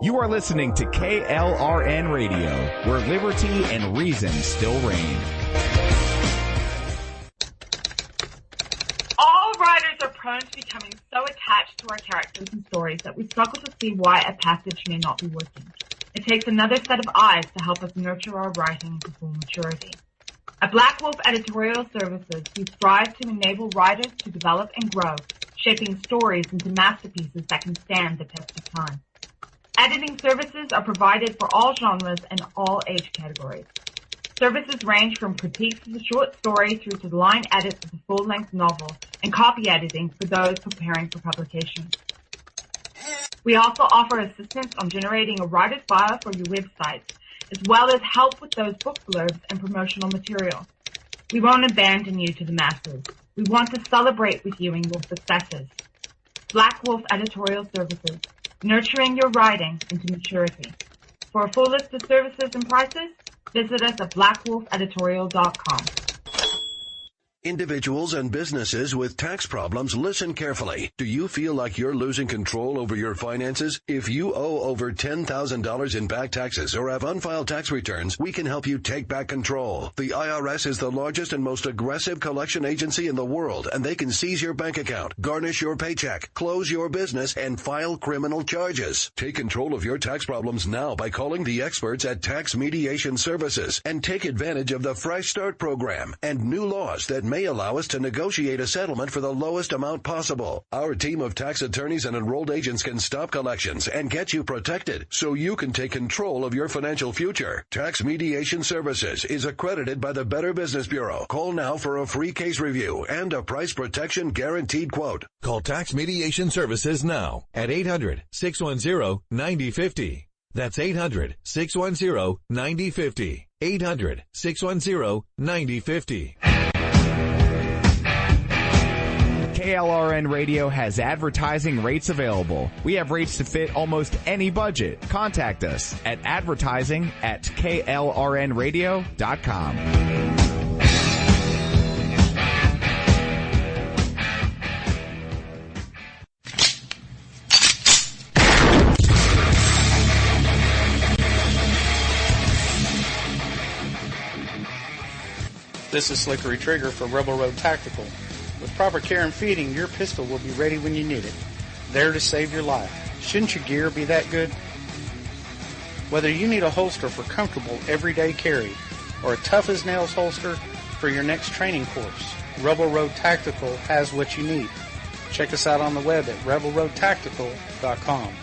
You are listening to KLRN Radio, where liberty and reason still reign. All writers are prone to becoming so attached to our characters and stories that we struggle to see why a passage may not be working. It takes another set of eyes to help us nurture our writing to full maturity. At Black Wolf Editorial Services, we strive to enable writers to develop and grow, shaping stories into masterpieces that can stand the test of time. Editing services are provided for all genres and all age categories. Services range from critiques of the short story through to the line edits of the full-length novel and copy editing for those preparing for publication. We also offer assistance on generating a writer's bio for your website, as well as help with those book blurbs and promotional material. We won't abandon you to the masses. We want to celebrate with you in your successes. Black Wolf Editorial Services, nurturing your writing into maturity. For a full list of services and prices, visit us at blackwolfeditorial.com. Individuals and businesses with tax problems, listen carefully. Do you feel like you're losing control over your finances? If you owe over $10,000 in back taxes or have unfiled tax returns, we can help you take back control. The IRS is the largest and most aggressive collection agency in the world, and they can seize your bank account, garnish your paycheck, close your business, and file criminal charges. Take control of your tax problems now by calling the experts at Tax Mediation Services and take advantage of the Fresh Start program and new laws that may allow us to negotiate a settlement for the lowest amount possible. Our team of tax attorneys and enrolled agents can stop collections and get you protected so you can take control of your financial future. Tax Mediation Services is accredited by the Better Business Bureau. Call now for a free case review and a price protection guaranteed quote. Call Tax Mediation Services now at 800-610-9050. That's 800-610-9050. 800-610-9050. KLRN Radio has advertising rates available. We have rates to fit almost any budget. Contact us at advertising@klrnradio.com. This is Slickery Trigger for Rebel Road Tactical. With proper care and feeding, your pistol will be ready when you need it, there to save your life. Shouldn't your gear be that good? Whether you need a holster for comfortable everyday carry or a tough-as-nails holster for your next training course, Rebel Road Tactical has what you need. Check us out on the web at rebelroadtactical.com.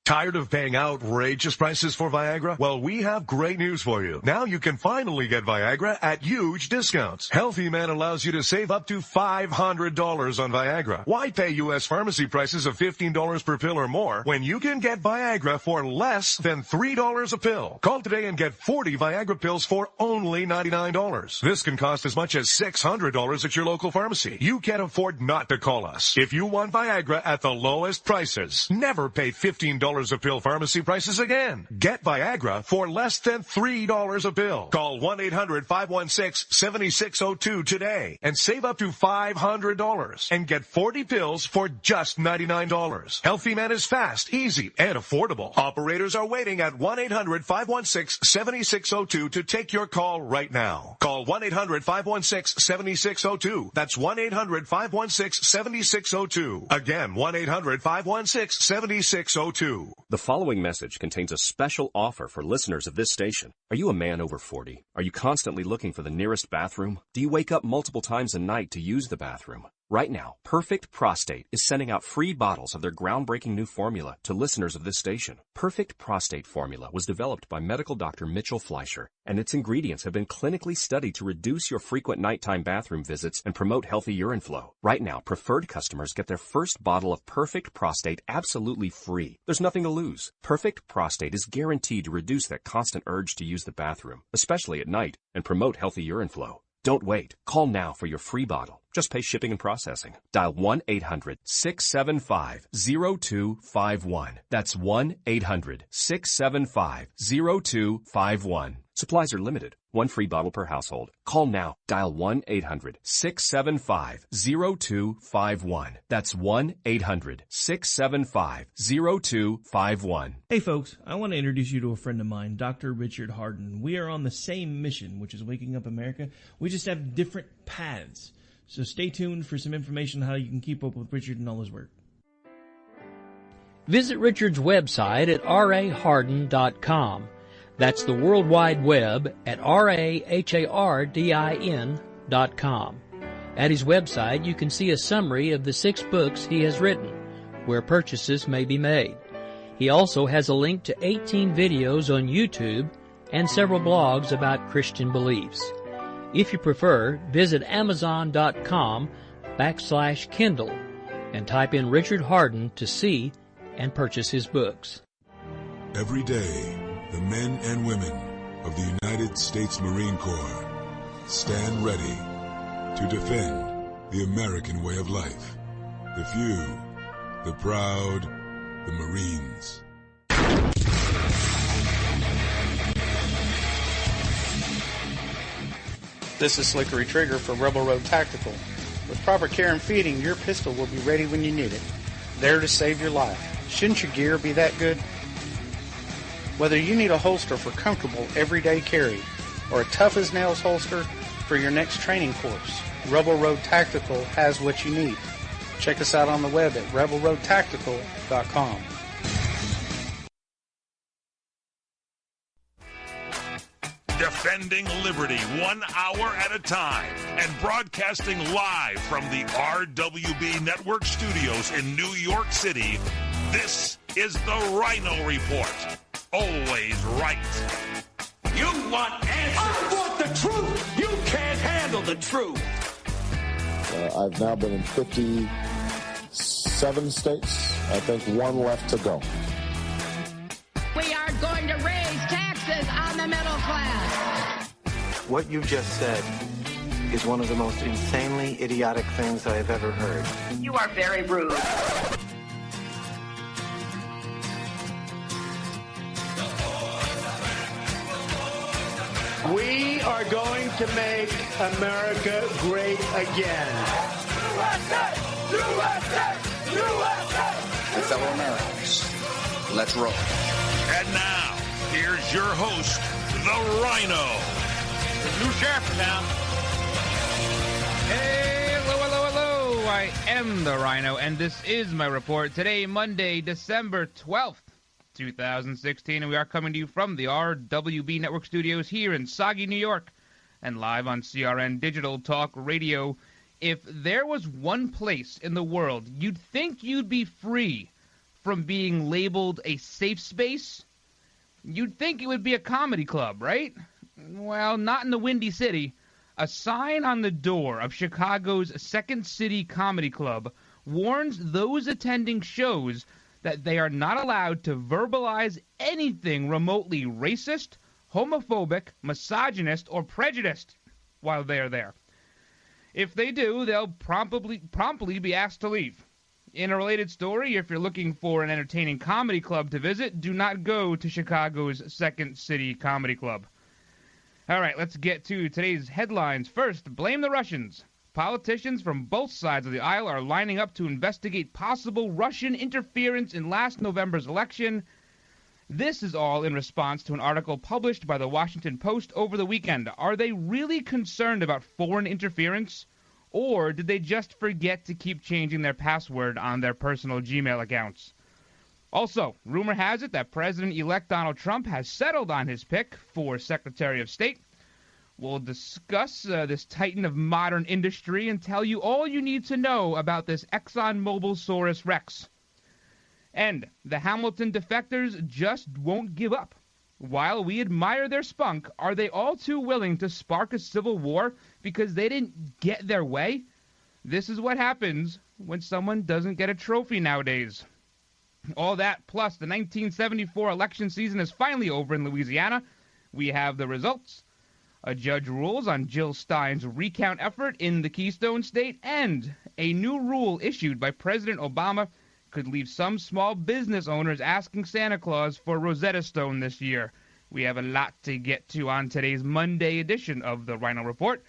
Tired of paying outrageous prices for Viagra? Well, we have great news for you. Now you can finally get Viagra at huge discounts. Healthy Man allows you to save up to $500 on Viagra. Why pay U.S. pharmacy prices of $15 per pill or more when you can get Viagra for less than $3 a pill? Call today and get 40 Viagra pills for only $99. This can cost as much as $600 at your local pharmacy. You can't afford not to call us. If you want Viagra at the lowest prices, never pay $15 a pill pharmacy prices again. Get Viagra for less than $3 a pill. Call 1-800-516-7602 today and save up to $500 and get 40 pills for just $99. Healthy Man is fast, easy, and affordable. Operators are waiting at 1-800-516-7602 to take your call right now. Call 1-800-516-7602. That's 1-800-516-7602. Again, 1-800-516-7602. The following message contains a special offer for listeners of this station. Are you a man over 40? Are you constantly looking for the nearest bathroom? Do you wake up multiple times a night to use the bathroom? Right now, Perfect Prostate is sending out free bottles of their groundbreaking new formula to listeners of this station. Perfect Prostate Formula was developed by medical doctor Mitchell Fleischer, and its ingredients have been clinically studied to reduce your frequent nighttime bathroom visits and promote healthy urine flow. Right now, preferred customers get their first bottle of Perfect Prostate absolutely free. There's nothing to lose. Perfect Prostate is guaranteed to reduce that constant urge to use the bathroom, especially at night, and promote healthy urine flow. Don't wait. Call now for your free bottle. Just pay shipping and processing. Dial 1-800-675-0251. That's 1-800-675-0251. Supplies are limited. One free bottle per household. Call now. Dial 1-800-675-0251. That's 1-800-675-0251. Hey folks, I want to introduce you to a friend of mine, Dr. Richard Harden. We are on the same mission, which is waking up America. We just have different paths. So stay tuned for some information on how you can keep up with Richard and all his work. Visit Richard's website at raharden.com. That's the World Wide Web at RAHARDIN.com. At his website, you can see a summary of the 6 books he has written, where purchases may be made. He also has a link to 18 videos on YouTube and several blogs about Christian beliefs. If you prefer, visit Amazon.com/Kindle and type in Richard Harden to see and purchase his books. Every day, the men and women of the United States Marine Corps stand ready to defend the American way of life. The few, the proud, the Marines. This is Slickery Trigger for Rebel Road Tactical. With proper care and feeding, your pistol will be ready when you need it. There to save your life. Shouldn't your gear be that good? Whether you need a holster for comfortable everyday carry or a tough-as-nails holster for your next training course, Rebel Road Tactical has what you need. Check us out on the web at rebelroadtactical.com. Defending liberty 1 hour at a time and broadcasting live from the RWB Network studios in New York City, this is the Ryno Report. Always right. You want answers. I want the truth. You can't handle the truth. I've now been in 57 states. I think one left to go. We are going to raise taxes on the middle class. What you just said is one of the most insanely idiotic things I have ever heard. You are very rude. We are going to make America great again. USA! USA! USA! And fellow Americans, let's roll. And now, here's your host, the Ryno. There's a new sheriff in town. Hey, hello, hello, hello. I am the Ryno, and this is my report. Today, Monday, December 12th. 2016, and we are coming to you from the RWB Network studios here in Soggy, New York, and live on CRN Digital Talk Radio. If there was one place in the world you'd think you'd be free from being labeled a safe space, you'd think it would be a comedy club, right? Well, not in the Windy City. A sign on the door of Chicago's Second City Comedy Club warns those attending shows that they are not allowed to verbalize anything remotely racist, homophobic, misogynist, or prejudiced while they are there. If they do, they'll promptly be asked to leave. In a related story, if you're looking for an entertaining comedy club to visit, do not go to Chicago's Second City Comedy Club. All right, let's get to today's headlines. First, blame the Russians. Politicians from both sides of the aisle are lining up to investigate possible Russian interference in last November's election. This is all in response to an article published by the Washington Post over the weekend. Are they really concerned about foreign interference, or did they just forget to keep changing their password on their personal Gmail accounts? Also, rumor has it that President-elect Donald Trump has settled on his pick for Secretary of State. We'll discuss this titan of modern industry and tell you all you need to know about this ExxonMobil-saurus Rex. And the Hamilton defectors just won't give up. While we admire their spunk, are they all too willing to spark a civil war because they didn't get their way? This is what happens when someone doesn't get a trophy nowadays. All that plus the 1974 election season is finally over in Louisiana. We have the results. A judge rules on Jill Stein's recount effort in the Keystone State, and a new rule issued by President Obama could leave some small business owners asking Santa Claus for Rosetta Stone this year. We have a lot to get to on today's Monday edition of the Ryno Report.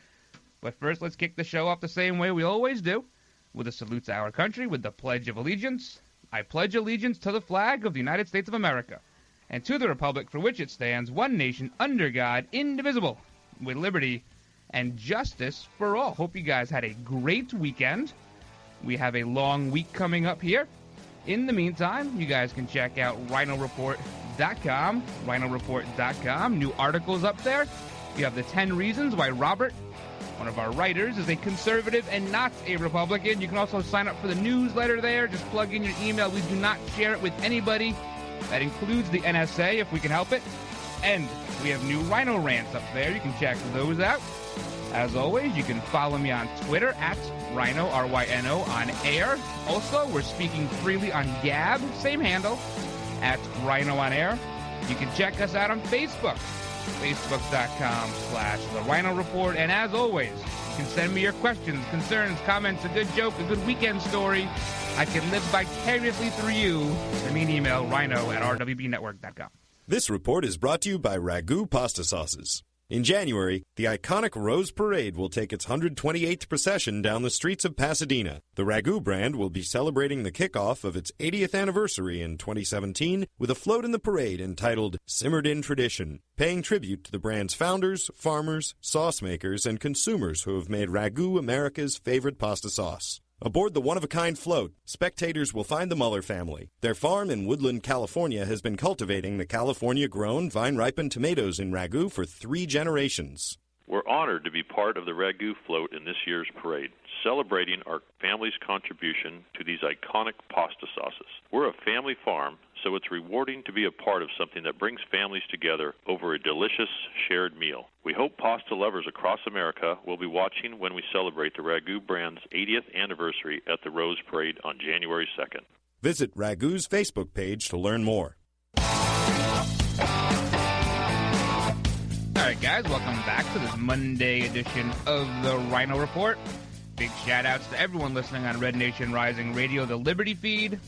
But first, let's kick the show off the same way we always do, with a salute to our country with the Pledge of Allegiance. I pledge allegiance to the flag of the United States of America, and to the republic for which it stands, one nation, under God, indivisible, with liberty and justice for all. Hope you guys had a great weekend. We have a long week coming up here. In the meantime, you guys can check out RynoReport.com, RynoReport.com. New articles up there. You have the 10 reasons why Robert, one of our writers, is a conservative and not a Republican. You can also sign up for the newsletter there. Just plug in your email. We do not share it with anybody. That includes the NSA, if we can help it. And we have new Ryno rants up there. You can check those out. As always, you can follow me on Twitter at Ryno, R-Y-N-O, on air. Also, we're speaking freely on Gab, same handle, at Ryno on air. You can check us out on Facebook, facebook.com/The Ryno Report. And as always, you can send me your questions, concerns, comments, a good joke, a good weekend story. I can live vicariously through you. Send me an email, ryno@rwbnetwork.com. This report is brought to you by Ragu Pasta Sauces. In January, the iconic Rose Parade will take its 128th procession down the streets of Pasadena. The Ragu brand will be celebrating the kickoff of its 80th anniversary in 2017 with a float in the parade entitled Simmered in Tradition, paying tribute to the brand's founders, farmers, sauce makers, and consumers who have made Ragu America's favorite pasta sauce. Aboard the one-of-a-kind float, spectators will find the Muller family. Their farm in Woodland, California has been cultivating the California-grown, vine-ripened tomatoes in Ragu for 3 generations. We're honored to be part of the Ragu float in this year's parade, celebrating our family's contribution to these iconic pasta sauces. We're a family farm, so it's rewarding to be a part of something that brings families together over a delicious shared meal. We hope pasta lovers across America will be watching when we celebrate the Ragu brand's 80th anniversary at the Rose Parade on January 2nd. Visit Ragu's Facebook page to learn more. All right, guys, welcome back to this Monday edition of the Ryno Report. Big shout-outs to everyone listening on Red Nation Rising Radio, the Liberty feed,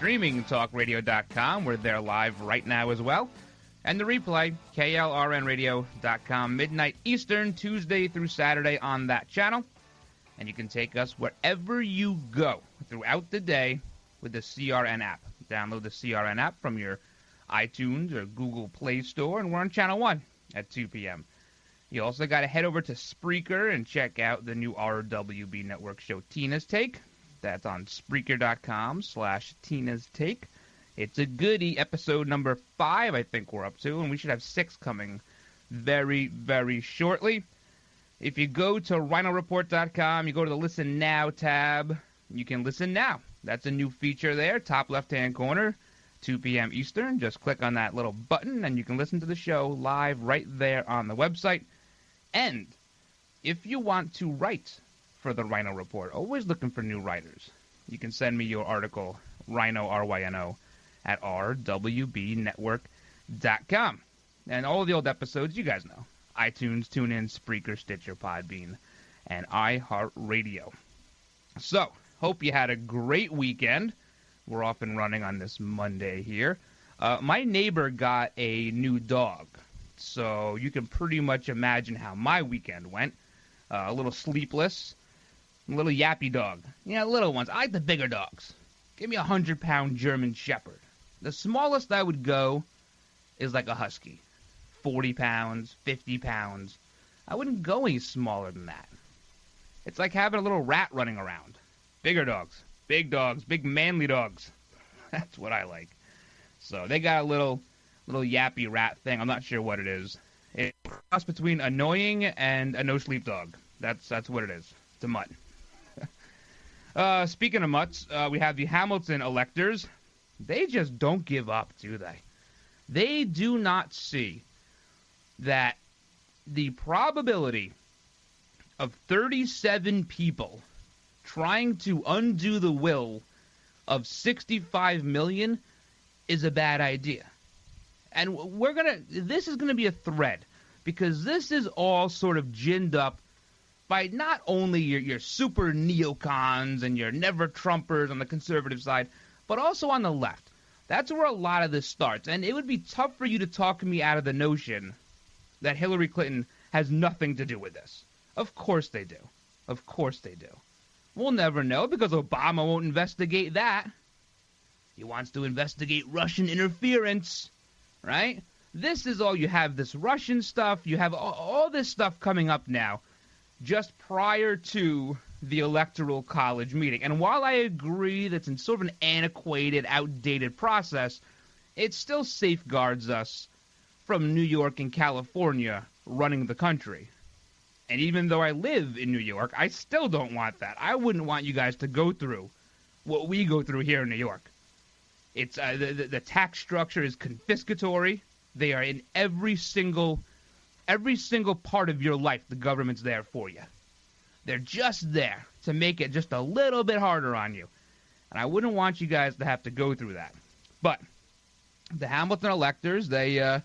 streamingtalkradio.com. We're there live right now as well. And the replay, klrnradio.com, midnight Eastern, Tuesday through Saturday on that channel. And you can take us wherever you go throughout the day with the CRN app. Download the CRN app from your iTunes or Google Play Store, and we're on Channel 1 at 2 p.m. You also got to head over to Spreaker and check out the new RWB Network show, Tina's Take. That's on Spreaker.com/Tina's Take. It's a goodie, episode number 5, I think we're up to, and we should have 6 coming very, very shortly. If you go to RynoReport.com, you go to the Listen Now tab, you can listen now. That's a new feature there, top left-hand corner, 2 p.m. Eastern. Just click on that little button, and you can listen to the show live right there on the website. And if you want to write for the Ryno Report, always looking for new writers, you can send me your article, Ryno, R-Y-N-O, at rwbnetwork.com. And all the old episodes, you guys know, iTunes, TuneIn, Spreaker, Stitcher, Podbean, and iHeartRadio. So, hope you had a great weekend. We're off and running on this Monday here. My neighbor got a new dog, so you can pretty much imagine how my weekend went. A little sleepless, a little yappy dog. Yeah, little ones. I like the bigger dogs. Give me a 100-pound German Shepherd. The smallest I would go is like a Husky. 40 pounds, 50 pounds. I wouldn't go any smaller than that. It's like having a little rat running around. Bigger dogs, big manly dogs. That's what I like. So they got a little yappy rat thing. I'm not sure what it is. It's a cross between annoying and a no-sleep dog. That's what it is. It's a mutt. Speaking of mutts, we have the Hamilton electors. They just don't give up, do they? They do not see that the probability of 37 people trying to undo the will of 65 million is a bad idea. And this is going to be a thread because this is all sort of ginned up by not only your super neocons and your never-Trumpers on the conservative side, but also on the left. That's where a lot of this starts, and it would be tough for you to talk me out of the notion that Hillary Clinton has nothing to do with this. Of course they do. Of course they do. We'll never know because Obama won't investigate that. He wants to investigate Russian interference, right? This is all you have, this Russian stuff. You have all this stuff coming up now just prior to the Electoral College meeting. And while I agree that's in sort of an antiquated, outdated process, it still safeguards us from New York and California running the country. And even though I live in New York, I still don't want that. I wouldn't want you guys to go through what we go through here in New York. It's the tax structure is confiscatory. They are in every single part of your life. The government's there for you. They're just there to make it just a little bit harder on you. And I wouldn't want you guys to have to go through that. But the Hamilton electors, they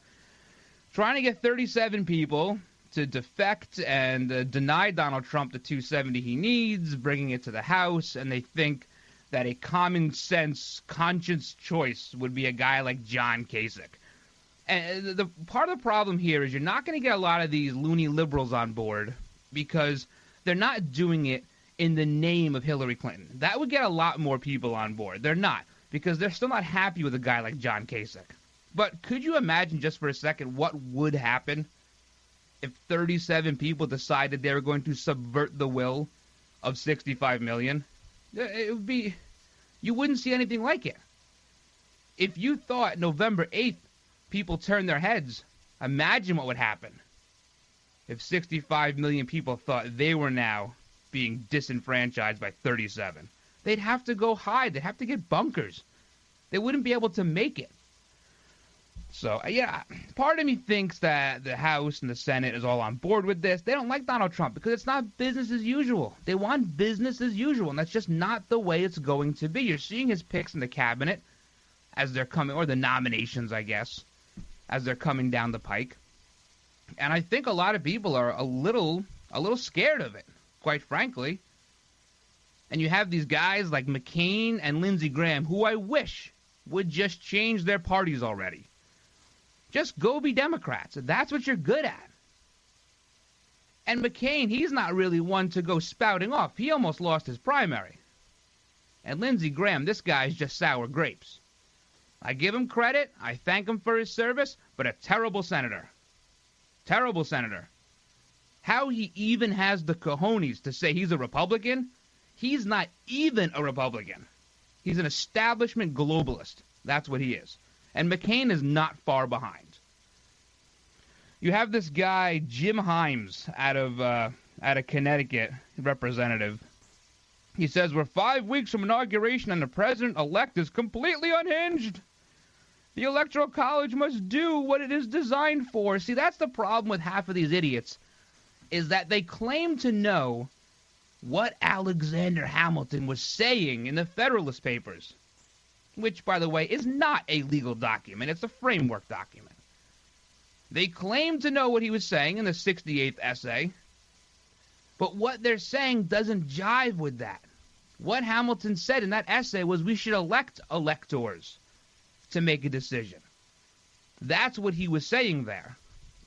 trying to get 37 people to defect and deny Donald Trump the 270 he needs, bringing it to the House, and they think that a common sense, conscience choice would be a guy like John Kasich. And the part of the problem here is you're not going to get a lot of these loony liberals on board because they're not doing it in the name of Hillary Clinton. That would get a lot more people on board. They're not, because they're still not happy with a guy like John Kasich. But could you imagine just for a second what would happen if 37 people decided they were going to subvert the will of 65 million? It would be, you wouldn't see anything like it. If you thought November 8th people turned their heads, imagine what would happen if 65 million people thought they were now being disenfranchised by 37. They'd have to go hide. They'd have to get bunkers. They wouldn't be able to make it. So, yeah, part of me thinks that the House and the Senate is all on board with this. They don't like Donald Trump because it's not business as usual. They want business as usual, and that's just not the way it's going to be. You're seeing his picks in the cabinet as they're coming, or the nominations, I guess, as they're coming down the pike. And I think a lot of people are a little scared of it, quite frankly. And you have these guys like McCain and Lindsey Graham, who I wish would just change their parties already. Just go be Democrats. That's what you're good at. And McCain, he's not really one to go spouting off. He almost lost his primary. And Lindsey Graham, this guy's just sour grapes. I give him credit. I thank him for his service, but a terrible senator. Terrible senator. How he even has the cojones to say he's a Republican? He's not even a Republican. He's an establishment globalist. That's what he is. And McCain is not far behind. You have this guy, Jim Himes, out of Connecticut, representative. He says, we're 5 weeks from inauguration and the president-elect is completely unhinged. The Electoral College must do what it is designed for. See, that's the problem with half of these idiots, is that they claim to know what Alexander Hamilton was saying in the Federalist Papers, which, by the way, is not a legal document. It's a framework document. They claim to know what he was saying in the 68th essay, but what they're saying doesn't jive with that. What Hamilton said in that essay was we should elect electors to make a decision. That's what he was saying there.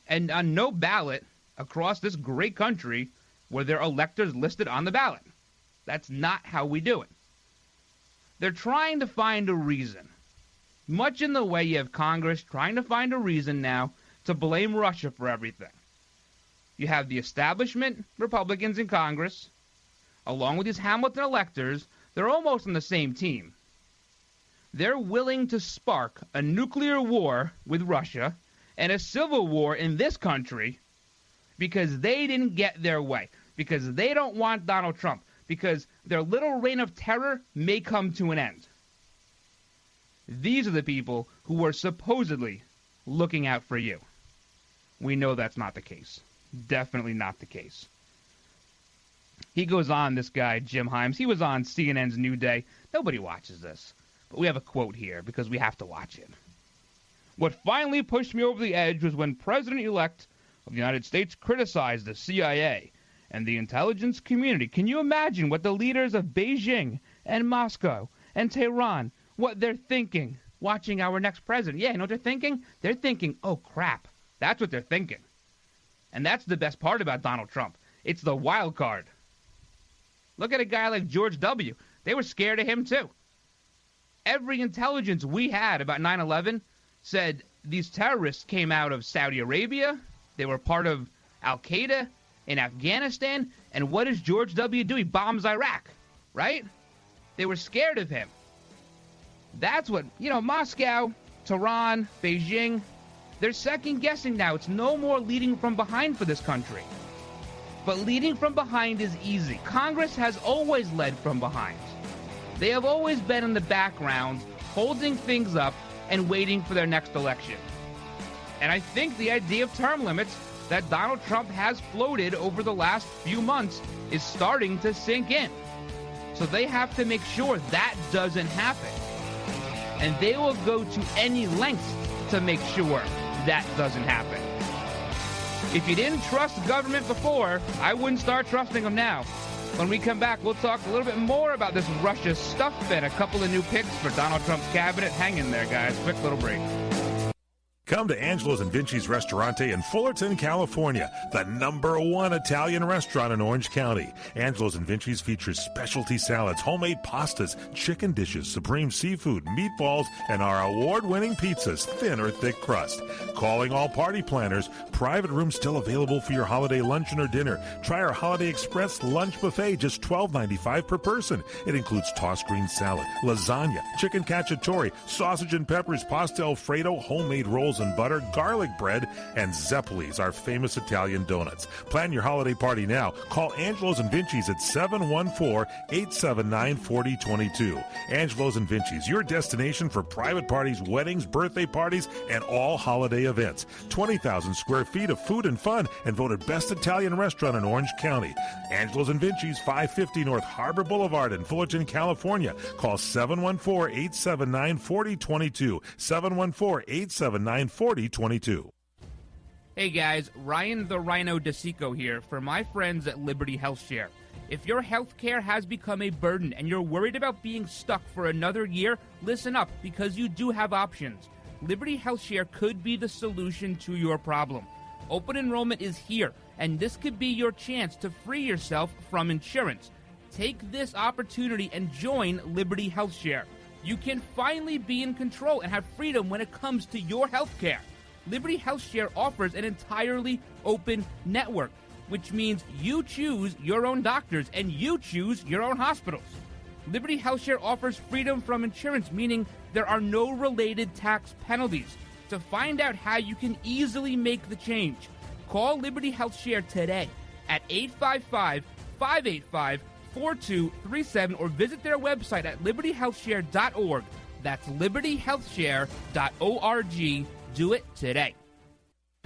And on no ballot across this great country were there electors listed on the ballot. That's not how we do it. They're trying to find a reason. Much in the way you have Congress trying to find a reason now to blame Russia for everything. You have the establishment Republicans in Congress, along with these Hamilton electors. They're almost on the same team. They're willing to spark a nuclear war with Russia and a civil war in this country because they didn't get their way, because they don't want Donald Trump, because their little reign of terror may come to an end. These are the people who are supposedly looking out for you. We know that's not the case. Definitely not the case. He goes on, this guy, Jim Himes. He was on CNN's New Day. Nobody watches this. But we have a quote here because we have to watch it. What finally pushed me over the edge was when President-elect of the United States criticized the CIA and the intelligence community. Can you imagine what the leaders of Beijing and Moscow and Tehran, what they're thinking watching our next president? Yeah, you know what they're thinking? They're thinking, oh, crap. That's what they're thinking. And that's the best part about Donald Trump. It's the wild card. Look at a guy like George W. They were scared of him, too. Every intelligence we had about 9/11 said these terrorists came out of Saudi Arabia. They were part of Al-Qaeda in Afghanistan. And what does George W. do? He bombs Iraq, right? They were scared of him. That's what, Moscow, Tehran, Beijing, they're second-guessing now. It's no more leading from behind for this country. But leading from behind is easy. Congress has always led from behind. They have always been in the background, holding things up and waiting for their next election. And I think the idea of term limits that Donald Trump has floated over the last few months is starting to sink in. So they have to make sure that doesn't happen. And they will go to any lengths to make sure that doesn't happen. If you didn't trust government before, I wouldn't start trusting them now. When we come back, we'll talk a little bit more about this Russia stuff and a couple of new picks for Donald Trump's cabinet. Hang in there, guys. Quick little break. Come to Angelo's and Vinci's Restaurante in Fullerton, California, the #1 Italian restaurant in Orange County. Angelo's and Vinci's features specialty salads, homemade pastas, chicken dishes, supreme seafood, meatballs, and our award-winning pizzas, thin or thick crust. Calling all party planners, private rooms still available for your holiday luncheon or dinner. Try our Holiday Express lunch buffet, just $12.95 per person. It includes tossed green salad, lasagna, chicken cacciatore, sausage and peppers, pasta Alfredo, homemade rolls and butter, garlic bread, and Zeppelis, our famous Italian donuts. Plan your holiday party now. Call Angelo's and Vinci's at 714-879-4022. Angelo's and Vinci's, your destination for private parties, weddings, birthday parties, and all holiday events. 20,000 square feet of food and fun, and voted best Italian restaurant in Orange County. Angelo's and Vinci's, 550 North Harbor Boulevard in Fullerton, California. Call 714-879-4022. 714-879-4022. Hey guys, Ryan the Ryno DeSico here for my friends at Liberty Health Share. If your health care has become a burden and you're worried about being stuck for another year, listen up, because you do have options. Liberty Health Share could be the solution to your problem. Open enrollment is here, and this could be your chance to free yourself from insurance. Take this opportunity and join Liberty Health Share. You can finally be in control and have freedom when it comes to your health care. Liberty Health Share offers an entirely open network, which means you choose your own doctors and you choose your own hospitals. Liberty Health Share offers freedom from insurance, meaning there are no related tax penalties. To find out how you can easily make the change, call Liberty Health Share today at 855-585-4237 or visit their website at libertyhealthshare.org. That's libertyhealthshare.org. Do it today.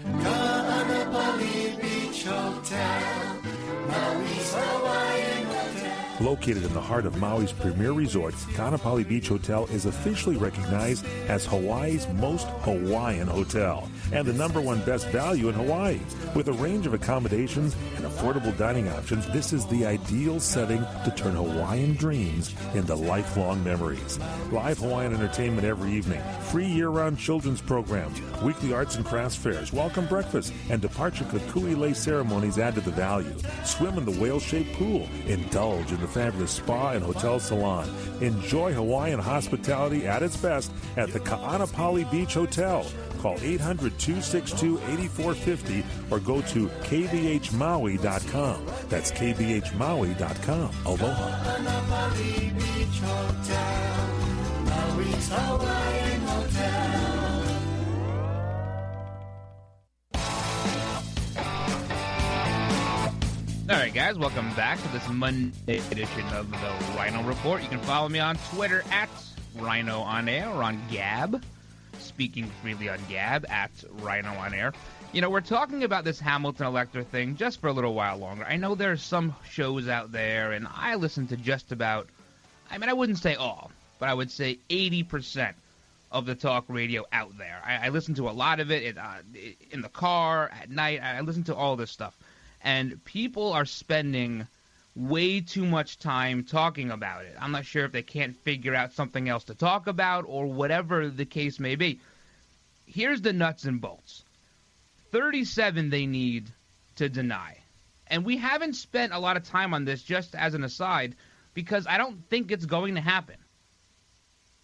Kaanapali Beach Hotel, Maui's Hawaiian Hotel. Located in the heart of Maui's premier resort, Kaanapali Beach Hotel is officially recognized as Hawaii's most Hawaiian hotel and the #1 best value in Hawaii. With a range of accommodations and affordable dining options, this is the ideal setting to turn Hawaiian dreams into lifelong memories. Live Hawaiian entertainment every evening, free year-round children's programs, weekly arts and crafts fairs, welcome breakfast, and departure kukui lei ceremonies add to the value. Swim in the whale-shaped pool, indulge in the fabulous spa and hotel salon. Enjoy Hawaiian hospitality at its best at the Kaanapali Beach Hotel. Call 800-262-8450 or go to kbhmaui.com. That's kbhmaui.com. Aloha. Kaanapali Beach Hotel, Maui's Hawaiian Hotel. All right, guys, welcome back to this Monday edition of the Ryno Report. You can follow me on Twitter at Ryno On Air or on Gab, speaking freely on Gab at Ryno On Air. You know, we're talking about this Hamilton elector thing just for a little while longer. I know there's some shows out there, and I listen to just about, I wouldn't say all, but I would say 80% of the talk radio out there. I listen to a lot of it in the car, at night. I listen to all this stuff. And people are spending way too much time talking about it. I'm not sure if they can't figure out something else to talk about or whatever the case may be. Here's the nuts and bolts. 37 they need to deny. And we haven't spent a lot of time on this, just as an aside, because I don't think it's going to happen.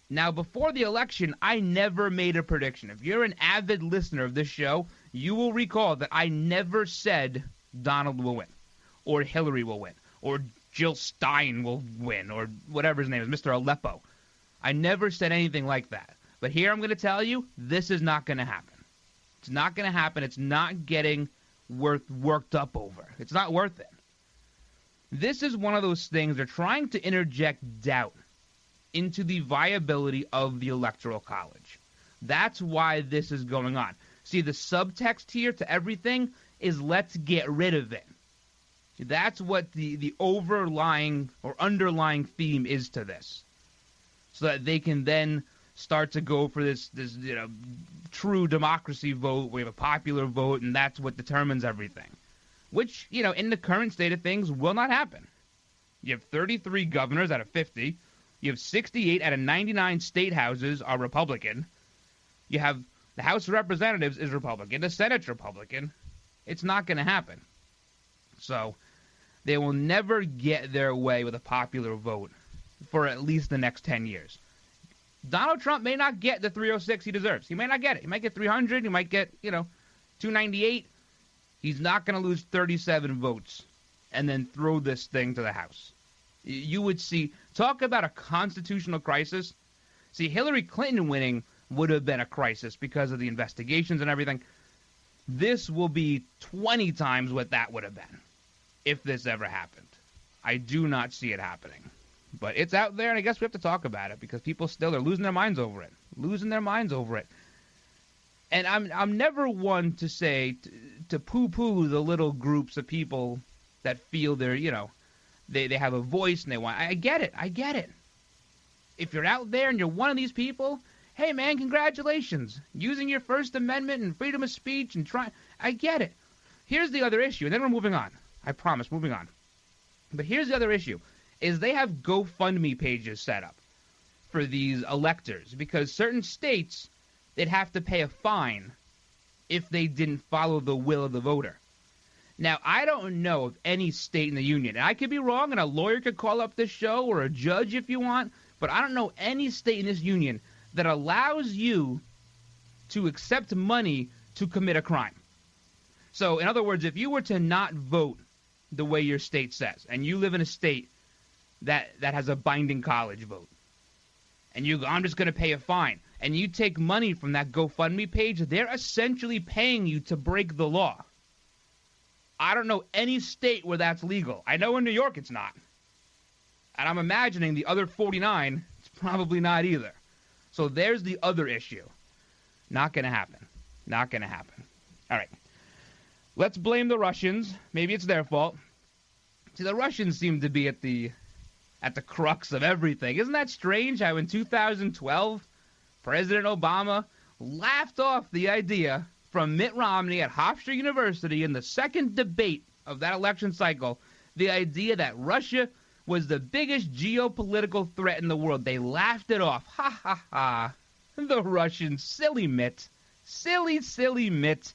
Now, before the election, I never made a prediction. If you're an avid listener of this show, you will recall that I never said Donald will win, or Hillary will win, or Jill Stein will win, or whatever his name is, Mr. Aleppo. I never said anything like that. But here I'm going to tell you, this is not going to happen. It's not going to happen. It's not getting worked up over. It's not worth it. This is one of those things they're trying to interject doubt into the viability of the Electoral College. That's why this is going on. See, the subtext here to everything is let's get rid of it. That's what the overlying or underlying theme is to this. So that they can then start to go for this true democracy vote. We have a popular vote, and that's what determines everything. Which, in the current state of things, will not happen. You have 33 governors out of 50. You have 68 out of 99 state houses are Republican. You have the House of Representatives is Republican. The Senate's Republican. It's not going to happen. So they will never get their way with a popular vote for at least the next 10 years. Donald Trump may not get the 306 he deserves. He may not get it. He might get 300. He might get, 298. He's not going to lose 37 votes and then throw this thing to the House. You would see, talk about a constitutional crisis. See, Hillary Clinton winning would have been a crisis because of the investigations and everything. This will be 20 times what that would have been if this ever happened. I do not see it happening. But it's out there, and I guess we have to talk about it because people still are losing their minds over it. And I'm never one to say, to poo-poo the little groups of people that feel they're, they have a voice and they want. I get it. If you're out there and you're one of these people, hey, man, congratulations. Using your First Amendment and freedom of speech and trying. I get it. Here's the other issue, and then we're moving on. I promise, moving on. But here's the other issue, is they have GoFundMe pages set up for these electors because certain states, they'd have to pay a fine if they didn't follow the will of the voter. Now, I don't know of any state in the union, and I could be wrong, and a lawyer could call up this show or a judge if you want, but I don't know any state in this union that allows you to accept money to commit a crime. So, in other words, if you were to not vote the way your state says, and you live in a state that has a binding college vote, and you go, I'm just going to pay a fine, and you take money from that GoFundMe page, they're essentially paying you to break the law. I don't know any state where that's legal. I know in New York it's not. And I'm imagining the other 49, it's probably not either. So there's the other issue. Not going to happen. All right. Let's blame the Russians. Maybe it's their fault. See, the Russians seem to be at the crux of everything. Isn't that strange how in 2012, President Obama laughed off the idea from Mitt Romney at Hofstra University in the second debate of that election cycle, the idea that Russia was the biggest geopolitical threat in the world. They laughed it off. Ha, ha, ha. The Russians, silly Mitt. Silly Mitt.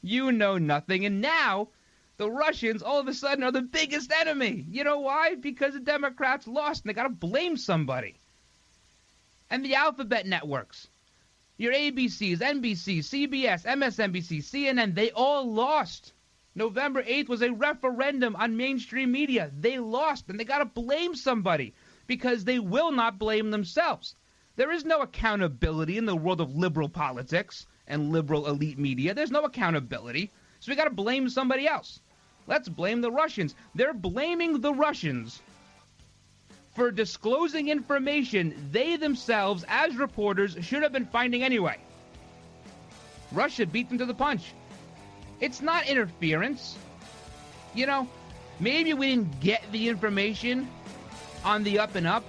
You know nothing. And now the Russians all of a sudden are the biggest enemy. You know why? Because the Democrats lost and they got to blame somebody. And the alphabet networks, your ABCs, NBC, CBS, MSNBC, CNN, they all lost. November 8th was a referendum on mainstream media. They lost, and they got to blame somebody because they will not blame themselves. There is no accountability in the world of liberal politics and liberal elite media. There's no accountability, so we got to blame somebody else. Let's blame the Russians. They're blaming the Russians for disclosing information they themselves, as reporters, should have been finding anyway. Russia beat them to the punch. It's not interference. Maybe we didn't get the information on the up and up,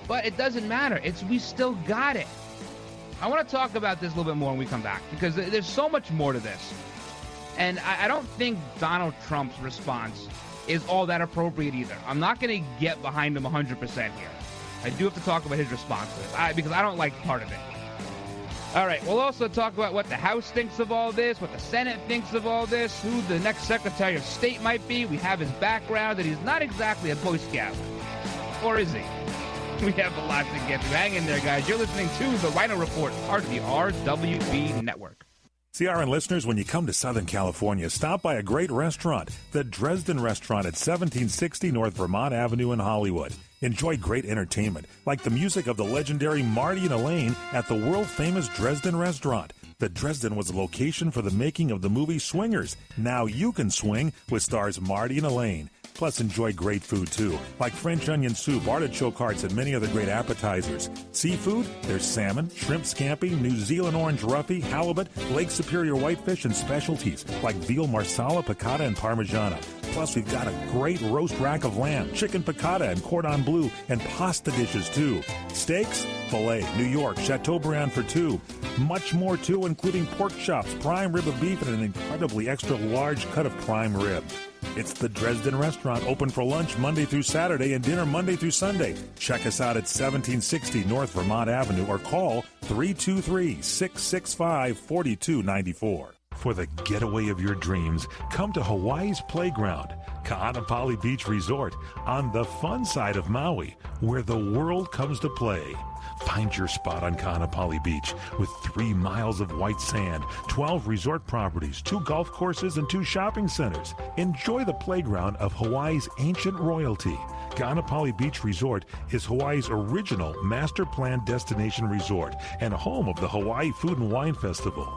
but it doesn't matter. We still got it. I want to talk about this a little bit more when we come back, because there's so much more to this. And I don't think Donald Trump's response is all that appropriate either. I'm not going to get behind him 100% here. I do have to talk about his response to this, because I don't like part of it. All right, we'll also talk about what the House thinks of all this, what the Senate thinks of all this, who the next Secretary of State might be. We have his background, and he's not exactly a Boy Scout. Or is he? We have a lot to get through. Hang in there, guys. You're listening to the Ryno Report, part of the RWB Network. CRN listeners, when you come to Southern California, stop by a great restaurant, the Dresden Restaurant at 1760 North Vermont Avenue in Hollywood. Enjoy great entertainment, like the music of the legendary Marty and Elaine at the world-famous Dresden Restaurant. The Dresden was a location for the making of the movie Swingers. Now you can swing with stars Marty and Elaine. Plus, enjoy great food, too, like French onion soup, artichoke hearts, and many other great appetizers. Seafood, there's salmon, shrimp scampi, New Zealand orange roughy, halibut, Lake Superior whitefish, and specialties like veal marsala, piccata, and parmigiana. Plus, we've got a great roast rack of lamb, chicken piccata, and cordon bleu, and pasta dishes, too. Steaks, filet, New York, Chateaubriand for two. Much more, too, including pork chops, prime rib of beef, and an incredibly extra large cut of prime rib. It's the Dresden Restaurant, open for lunch Monday through Saturday and dinner Monday through Sunday. Check us out at 1760 North Vermont Avenue or call 323-665-4294. For the getaway of your dreams, come to Hawaii's Playground, Ka'anapali Beach Resort, on the fun side of Maui, where the world comes to play. Find your spot on Ka'anapali Beach with 3 miles of white sand, 12 resort properties, 2 golf courses, and 2 shopping centers. Enjoy the playground of Hawaii's ancient royalty. Ka'anapali Beach Resort is Hawaii's original master plan destination resort and home of the Hawaii Food and Wine Festival.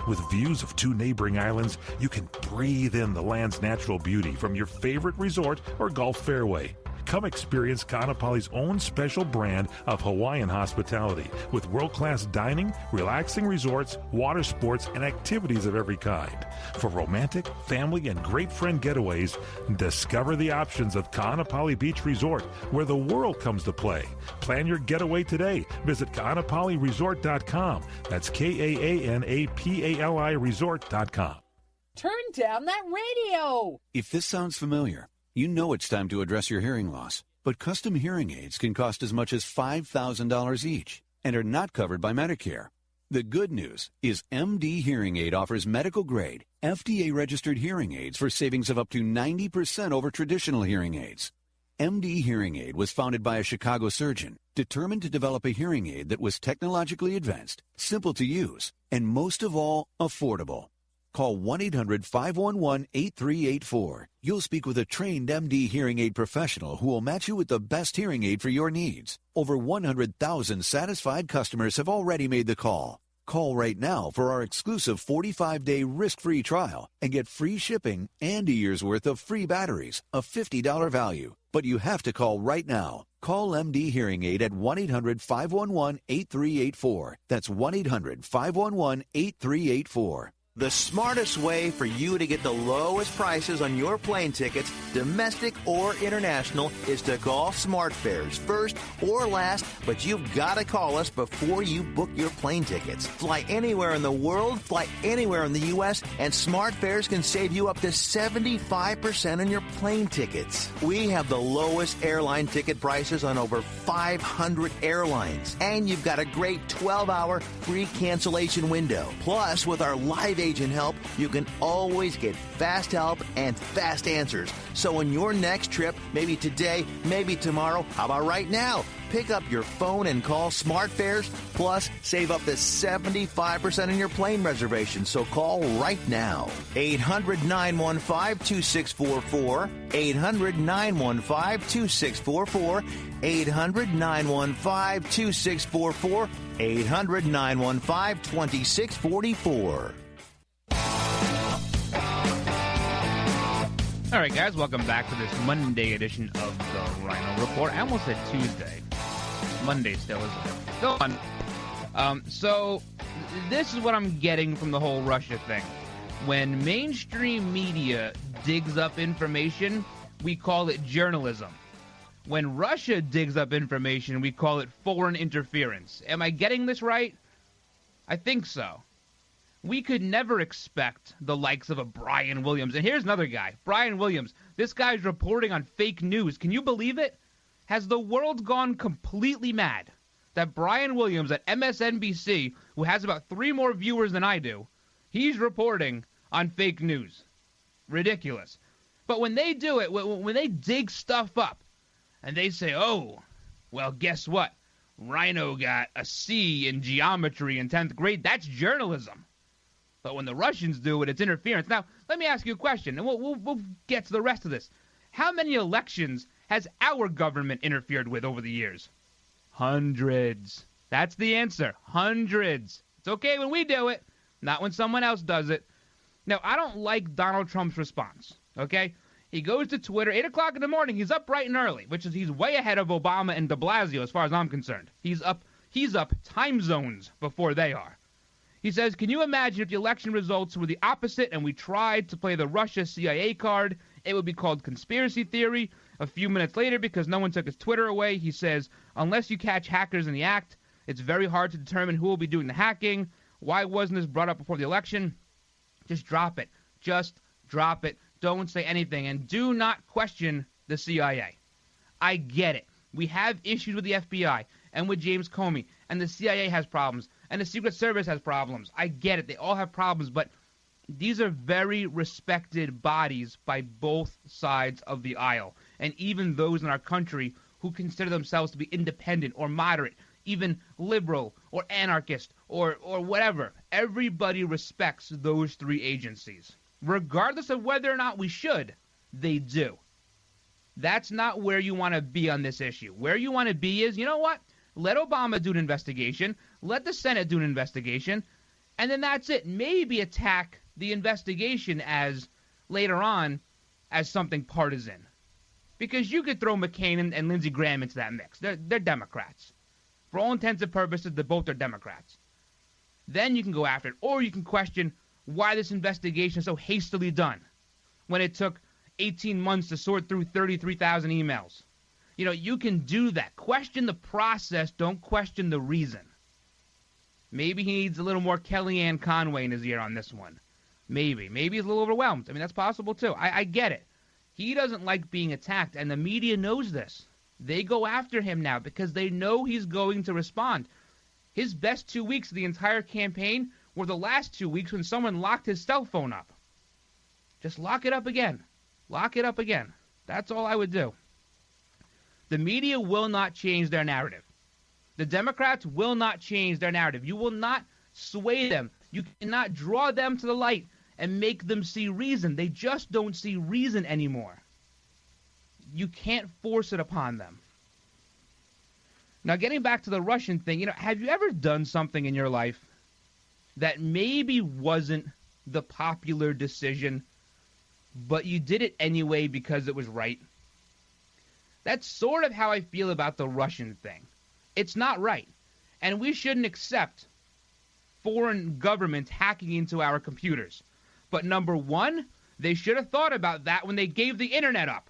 With views of 2 neighboring islands, you can breathe in the land's natural beauty from your favorite resort or golf fairway. Come experience Ka'anapali's own special brand of Hawaiian hospitality with world-class dining, relaxing resorts, water sports, and activities of every kind. For romantic, family, and great friend getaways, discover the options of Ka'anapali Beach Resort, where the world comes to play. Plan your getaway today. Visit Ka'anapaliResort.com. That's KAANAPALI Resort.com. Turn down that radio! If this sounds familiar, you know it's time to address your hearing loss. But custom hearing aids can cost as much as $5,000 each and are not covered by Medicare. The good news is MD Hearing Aid offers medical-grade, FDA-registered hearing aids for savings of up to 90% over traditional hearing aids. MD Hearing Aid was founded by a Chicago surgeon determined to develop a hearing aid that was technologically advanced, simple to use, and most of all, affordable. Call 1-800-511-8384. You'll speak with a trained MD hearing aid professional who will match you with the best hearing aid for your needs. Over 100,000 satisfied customers have already made the call. Call right now for our exclusive 45-day risk-free trial and get free shipping and a year's worth of free batteries, a $50 value. But you have to call right now. Call MD Hearing Aid at 1-800-511-8384. That's 1-800-511-8384. The smartest way for you to get the lowest prices on your plane tickets, domestic or international, is to call SmartFares first or last, but you've got to call us before you book your plane tickets. Fly anywhere in the world, fly anywhere in the U.S., and SmartFares can save you up to 75% on your plane tickets. We have the lowest airline ticket prices on over 500 airlines, and you've got a great 12-hour free cancellation window. Plus, with our live agent help, you can always get fast help and fast answers. So on your next trip, maybe today, maybe tomorrow, how about right now? Pick up your phone and call SmartFares, plus save up to 75% on your plane reservation. So call right now. 800-915-2644. 800-915-2644. 800-915-2644. 800-915-2644. All right, guys, welcome back to this Monday edition of the Ryno Report. I almost said Tuesday. Monday still, isn't it? Go on. So this is what I'm getting from the whole Russia thing. When mainstream media digs up information, we call it journalism. When Russia digs up information, we call it foreign interference. Am I getting this right? I think so. We could never expect the likes of a Brian Williams. And here's another guy, Brian Williams. This guy's reporting on fake news. Can you believe it? Has the world gone completely mad that Brian Williams at MSNBC, who has about 3 more viewers than I do, he's reporting on fake news? Ridiculous. But when they do it, when they dig stuff up and they say, oh, well, guess what? Ryno got a C in geometry in 10th grade, that's journalism. But when the Russians do it, it's interference. Now, let me ask you a question, and we'll get to the rest of this. How many elections has our government interfered with over the years? Hundreds. That's the answer. Hundreds. It's okay when we do it, not when someone else does it. Now, I don't like Donald Trump's response, okay? He goes to Twitter, 8 o'clock in the morning. He's up bright and early, which is he's way ahead of Obama and de Blasio as far as I'm concerned. He's up time zones before they are. He says, can you imagine if the election results were the opposite and we tried to play the Russia-CIA card? It would be called conspiracy theory. A few minutes later, because no one took his Twitter away, he says, unless you catch hackers in the act, it's very hard to determine who will be doing the hacking. Why wasn't this brought up before the election? Just drop it. Just drop it. Don't say anything. And do not question the CIA. I get it. We have issues with the FBI and with James Comey, and the CIA has problems, and the Secret Service has problems. I get it. They all have problems, but these are very respected bodies by both sides of the aisle, and even those in our country who consider themselves to be independent or moderate, even liberal or anarchist or whatever. Everybody respects those 3 agencies. Regardless of whether or not we should, they do. That's not where you want to be on this issue. Where you want to be is, you know what? Let Obama do an investigation. Let the Senate do an investigation. And then that's it. Maybe attack the investigation as, later on, as something partisan. Because you could throw McCain and Lindsey Graham into that mix. They're Democrats. For all intents and purposes, they both are Democrats. Then you can go after it. Or you can question why this investigation is so hastily done when it took 18 months to sort through 33,000 emails. You know, you can do that. Question the process. Don't question the reason. Maybe he needs a little more Kellyanne Conway in his ear on this one. Maybe. Maybe he's a little overwhelmed. I mean, that's possible too. I get it. He doesn't like being attacked, and the media knows this. They go after him now because they know he's going to respond. His best 2 weeks of the entire campaign were the last 2 weeks when someone locked his cell phone up. Just lock it up again. Lock it up again. That's all I would do. The media will not change their narrative. The Democrats will not change their narrative. You will not sway them. You cannot draw them to the light and make them see reason. They just don't see reason anymore. You can't force it upon them. Now, getting back to the Russian thing, you know, have you ever done something in your life that maybe wasn't the popular decision, but you did it anyway because it was right? That's sort of how I feel about the Russian thing. It's not right. And we shouldn't accept foreign governments hacking into our computers. But number one, they should have thought about that when they gave the internet up.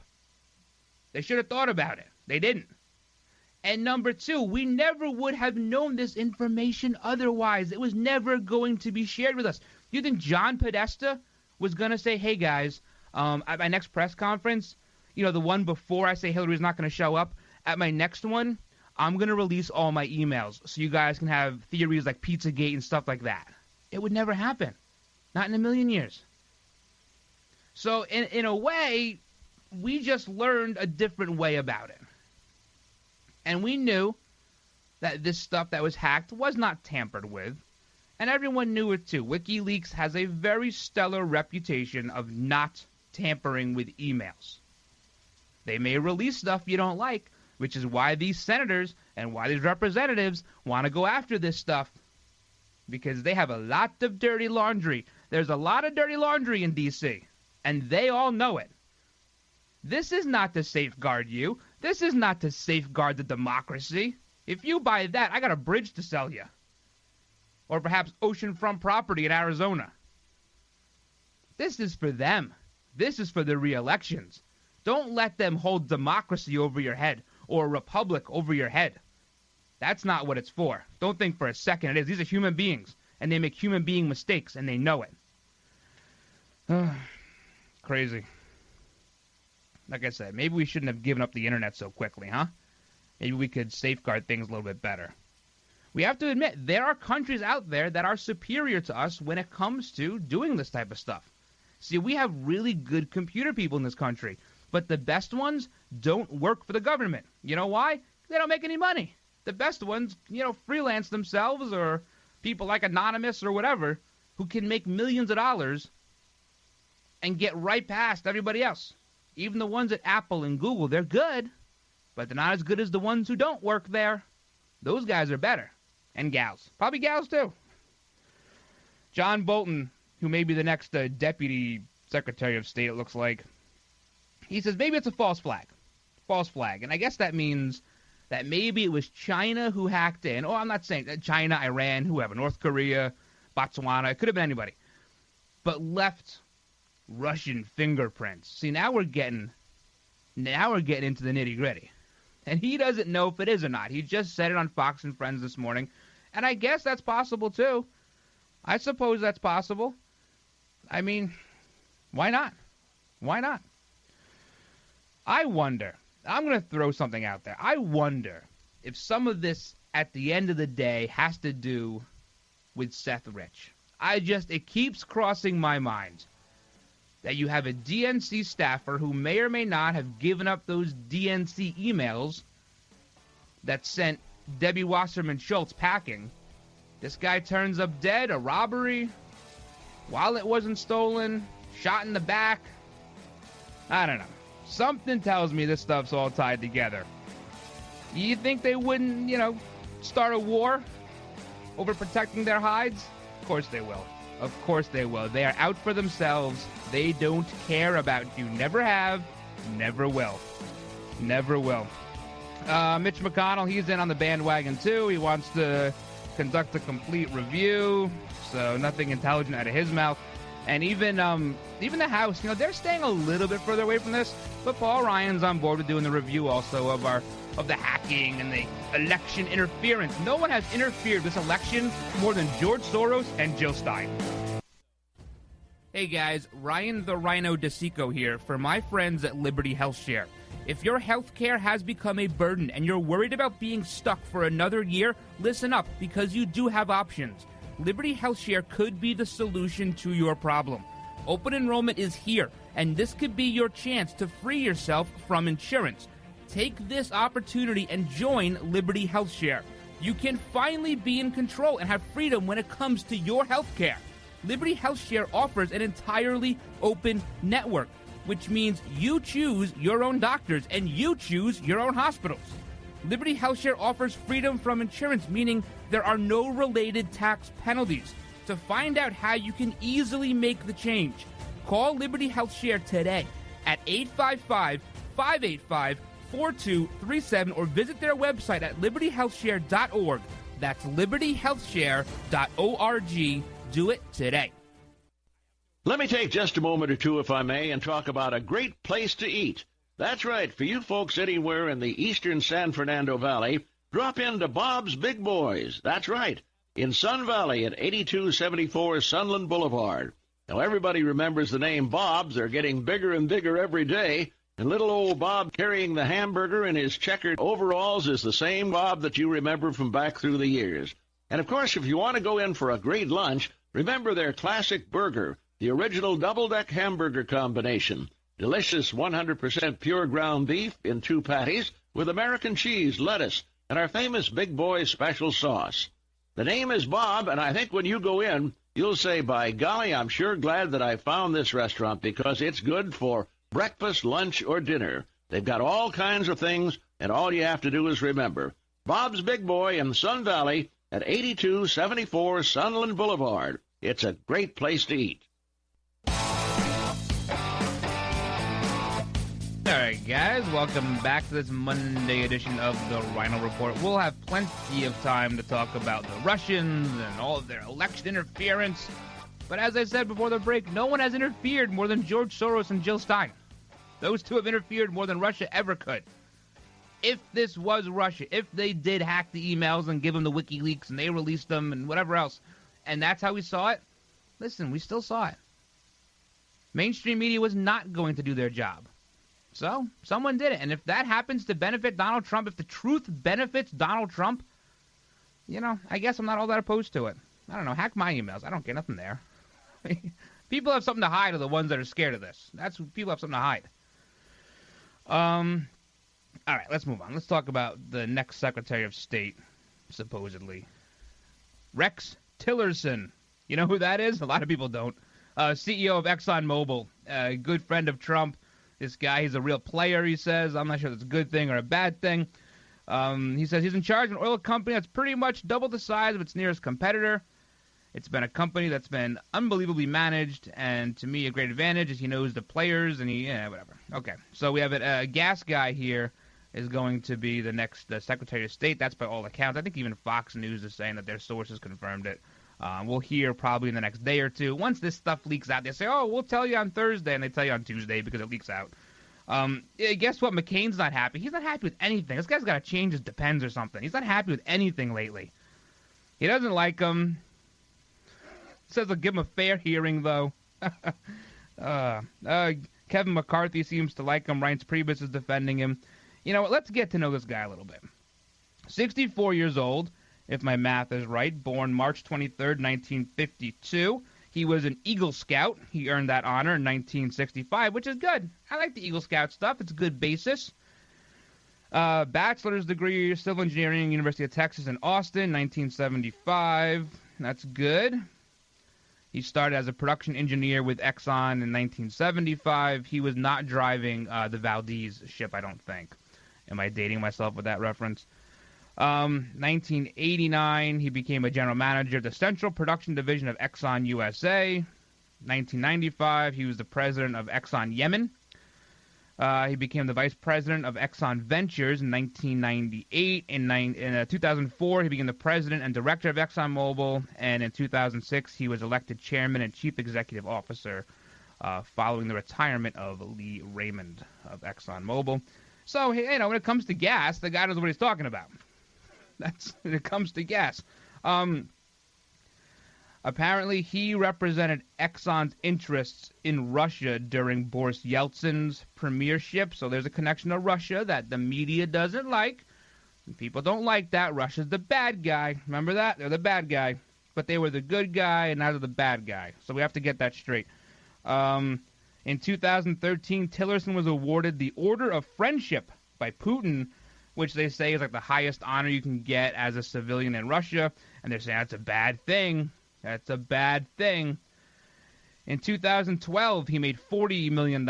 They should have thought about it. They didn't. And number two, we never would have known this information otherwise. It was never going to be shared with us. You think John Podesta was going to say, hey, guys, at my next press conference, you know, the one before I say Hillary's not going to show up, at my next one, I'm going to release all my emails so you guys can have theories like Pizzagate and stuff like that. It would never happen. Not in a million years. So in a way, we just learned a different way about it. And we knew that this stuff that was hacked was not tampered with. And everyone knew it too. WikiLeaks has a very stellar reputation of not tampering with emails. They may release stuff you don't like, which is why these senators and why these representatives want to go after this stuff. Because they have a lot of dirty laundry. There's a lot of dirty laundry in D.C., and they all know it. This is not to safeguard you. This is not to safeguard the democracy. If you buy that, I got a bridge to sell you. Or perhaps oceanfront property in Arizona. This is for them. This is for the re-elections. Don't let them hold democracy over your head or a republic over your head. That's not what it's for. Don't think for a second it is. These are human beings. and they make human being mistakes, and they know it. Crazy. Like I said, maybe we shouldn't have given up the internet so quickly, huh? Maybe we could safeguard things a little bit better. We have to admit, there are countries out there that are superior to us when it comes to doing this type of stuff. See, we have really good computer people in this country, but the best ones don't work for the government. You know why? They don't make any money. The best ones, freelance themselves, or people like Anonymous or whatever, who can make millions of dollars and get right past everybody else. Even the ones at Apple and Google, they're good, but they're not as good as the ones who don't work there. Those guys are better. And gals. Probably gals, too. John Bolton, who may be the next Deputy Secretary of State, it looks like, he says maybe it's a false flag. False flag. And I guess that means that maybe it was China who hacked in. Oh, I'm not saying China, Iran, whoever, North Korea, Botswana. It could have been anybody. But left Russian fingerprints. See, now we're getting into the nitty-gritty. And he doesn't know if it is or not. He just said it on Fox and Friends this morning. And I guess that's possible, too. I suppose that's possible. I mean, why not? Why not? I wonder. I'm going to throw something out there. I wonder if some of this, at the end of the day, has to do with Seth Rich. It keeps crossing my mind that you have a DNC staffer who may or may not have given up those DNC emails that sent Debbie Wasserman Schultz packing. This guy turns up dead, a robbery, wallet wasn't stolen, shot in the back. I don't know. Something tells me this stuff's all tied together. You think they wouldn't, start a war over protecting their hides? Of course they will. Of course they will. They are out for themselves. They don't care about you. Never have, never will. Never will. Mitch McConnell, he's in on the bandwagon too. He wants to conduct a complete review, so nothing intelligent out of his mouth. And even the House, they're staying a little bit further away from this, but Paul Ryan's on board with doing the review also of the hacking and the election interference. No one has interfered this election more than George Soros and Jill Stein. Hey guys, Ryan the Ryno DeSico here for my friends at Liberty HealthShare. If your health care has become a burden and you're worried about being stuck for another year, listen up, because you do have options. Liberty HealthShare could be the solution to your problem. Open enrollment is here, and this could be your chance to free yourself from insurance. Take this opportunity and join Liberty HealthShare. You can finally be in control and have freedom when it comes to your health care. Liberty HealthShare offers an entirely open network, which means you choose your own doctors and you choose your own hospitals. Liberty HealthShare offers freedom from insurance, meaning there are no related tax penalties. To find out how you can easily make the change, call Liberty HealthShare today at 855-585-4237 or visit their website at libertyhealthshare.org. That's libertyhealthshare.org. Do it today. Let me take just a moment or two, if I may, and talk about a great place to eat. That's right. For you folks anywhere in the eastern San Fernando Valley, drop into Bob's Big Boys. That's right. In Sun Valley at 8274 Sunland Boulevard. Now, everybody remembers the name Bob's. They're getting bigger and bigger every day. And little old Bob carrying the hamburger in his checkered overalls is the same Bob that you remember from back through the years. And, of course, if you want to go in for a great lunch, remember their classic burger, the original double-deck hamburger combination. Delicious 100% pure ground beef in 2 patties with American cheese, lettuce, and our famous Big Boy special sauce. The name is Bob, and I think when you go in, you'll say, by golly, I'm sure glad that I found this restaurant because it's good for breakfast, lunch, or dinner. They've got all kinds of things, and all you have to do is remember. Bob's Big Boy in Sun Valley at 8274 Sunland Boulevard. It's a great place to eat. All right, guys, welcome back to this Monday edition of the Ryno Report. We'll have plenty of time to talk about the Russians and all of their election interference. But as I said before the break, no one has interfered more than George Soros and Jill Stein. Those two have interfered more than Russia ever could. If this was Russia, if they did hack the emails and give them the WikiLeaks and they released them and whatever else, and that's how we saw it, listen, we still saw it. Mainstream media was not going to do their job. So someone did it. And if that happens to benefit Donald Trump, if the truth benefits Donald Trump, I guess I'm not all that opposed to it. I don't know. Hack my emails. I don't get nothing there. People have something to hide are the ones that are scared of this. That's what people have something to hide. All right, let's move on. Let's talk about the next Secretary of State, supposedly. Rex Tillerson. You know who that is? A lot of people don't. CEO of ExxonMobil, a good friend of Trump. This guy, he's a real player, he says. I'm not sure if it's a good thing or a bad thing. He says he's in charge of an oil company that's pretty much double the size of its nearest competitor. It's been a company that's been unbelievably managed, and to me, a great advantage is he knows the players, and whatever. Okay, so we have a gas guy here is going to be the next Secretary of State. That's by all accounts. I think even Fox News is saying that their sources confirmed it. We'll hear probably in the next day or two. Once this stuff leaks out, they say, oh, we'll tell you on Thursday, and they tell you on Tuesday because it leaks out. Guess what? McCain's not happy. He's not happy with anything. This guy's got to change his Depends or something. He's not happy with anything lately. He doesn't like him. Says they'll give him a fair hearing, though. Kevin McCarthy seems to like him. Reince Priebus is defending him. You know what? Let's get to know this guy a little bit. 64 years old, if my math is right, born March 23rd, 1952. He was an Eagle Scout. He earned that honor in 1965, which is good. I like the Eagle Scout stuff. It's a good basis. Bachelor's degree, civil engineering, University of Texas in Austin, 1975. That's good. He started as a production engineer with Exxon in 1975. He was not driving the Valdez ship, I don't think. Am I dating myself with that reference? 1989, he became a general manager of the Central Production Division of Exxon USA. 1995, he was the president of Exxon Yemen. He became the vice president of Exxon Ventures in 1998. In 2004, he became the president and director of ExxonMobil. And in 2006, he was elected chairman and chief executive officer following the retirement of Lee Raymond of ExxonMobil. So, when it comes to gas, the guy knows what he's talking about. That's when it comes to gas. Apparently, he represented Exxon's interests in Russia during Boris Yeltsin's premiership. So there's a connection to Russia that the media doesn't like. People don't like that. Russia's the bad guy. Remember that? They're the bad guy. But they were the good guy, and now they're the bad guy. So we have to get that straight. In 2013, Tillerson was awarded the Order of Friendship by Putin, which they say is like the highest honor you can get as a civilian in Russia. And they're saying that's a bad thing. That's a bad thing. In 2012, he made $40 million.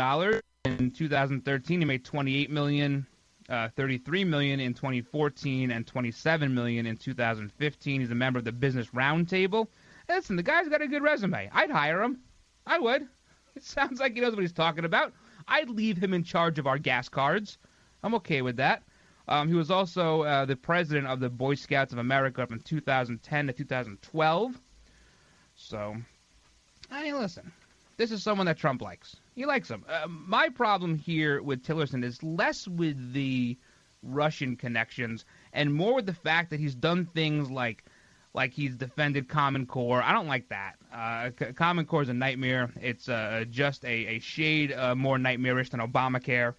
In 2013, he made $28 million, $33 million in 2014, and $27 million in 2015. He's a member of the Business Roundtable. Listen, the guy's got a good resume. I'd hire him. I would. It sounds like he knows what he's talking about. I'd leave him in charge of our gas cards. I'm okay with that. He was also the president of the Boy Scouts of America from 2010 to 2012. So, listen, this is someone that Trump likes. He likes him. My problem here with Tillerson is less with the Russian connections and more with the fact that he's done things like he's defended Common Core. I don't like that. Common Core is a nightmare. It's just a shade more nightmarish than Obamacare.